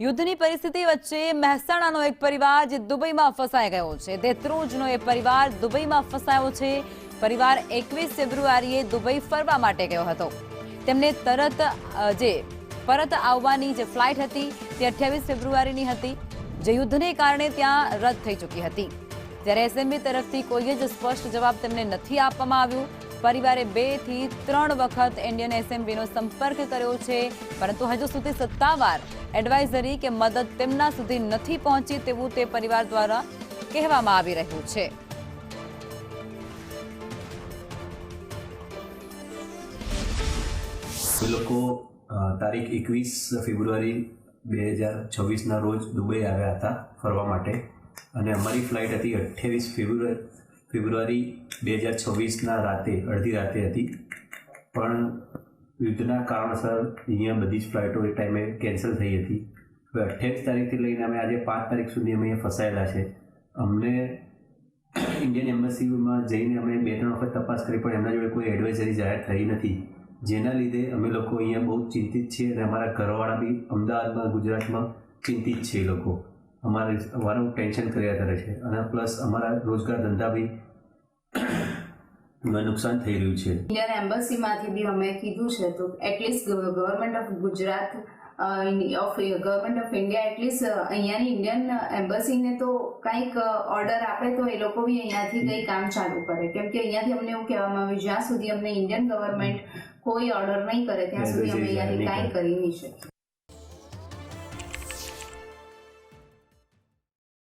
યુદ્ધની પરિસ્થિતિ વચ્ચે મહેસાણાનો એક પરિવાર જે દુબઈમાં ફસાઈ ગયો છે, દેત્રુજનો એ પરિવાર દુબઈમાં ફસાયો છે। પરિવાર 21 ફેબ્રુઆરીએ દુબઈ ફરવા માટે ગયો હતો। તેમને પરત આવવાની જે ફ્લાઇટ હતી તે 28 ફેબ્રુઆરીની હતી, જે યુદ્ધને કારણે ત્યાં રદ થઈ ચૂકી હતી। ત્યારે એસએમબી તરફથી કોઈ જ સ્પષ્ટ જવાબ તેમને નથી આપવામાં આવ્યો। પરિવારે 2 થી 3 વખત ઇન્ડિયન એસએમબીનો સંપર્ક કર્યો છે, પરંતુ હજુ સુધી સત્તાવાર એડવાઇઝરી કે મદદ તેમના સુધી નથી પહોંચી તેવું તે પરિવાર દ્વારા કહેવામાં આવી રહ્યું છે। એ લોકો તારીખ 21 ફેબ્રુઆરી 2026ના રોજ દુબઈ આવ્યા હતા ફરવા માટે, અને અમારી ફ્લાઇટ હતી 28 ફેબ્રુઆરી 2026ના રાતે, અડધી રાતે હતી। પણ યુદ્ધના કારણસર અહીંયા બધી જ ફ્લાઇટો એ ટાઈમે કેન્સલ થઈ હતી। હવે 28 તારીખથી લઈને અમે આજે 5 તારીખ સુધી અમે અહીંયા ફસાયેલા છે। અમને ઇન્ડિયન એમ્બસીમાં જઈને અમે 2-3 વખત તપાસ કરી, પણ એમના જોડે કોઈ એડવાઇઝરી જાહેર થઈ નથી, જેના લીધે અમે લોકો અહીંયા બહુ ચિંતિત છીએ, અને અમારા ઘરવાળા બી અમદાવાદમાં, ગુજરાતમાં ચિંતિત છે। એ લોકો અમારું ટેન્શન કર્યા કરે છે, અને પ્લસ અમારા રોજગાર ધંધા બી નુકસાન થઈ રહ્યું છે। ઇન્ડિયન એમ્બસીમાંથી બી અમે કીધું છે, તો at least government of Gujarat government of India at least અહીંયાની ઇન્ડિયન એમ્બસીને તો કંઈક ઓર્ડર આપે તો એ લોકો બી અહીંયાથી કંઈ કામ ચાલુ કરે, કેમ કે અહીંયાથી અમને એવું કહેવામાં આવ્યું જ્યાં સુધી અમને ઇન્ડિયન ગવર્મેન્ટ કોઈ ઓર્ડર નહીં કરે ત્યાં સુધી અમે અહીંયાથી કાંઈ કરી નહીં શકીએ।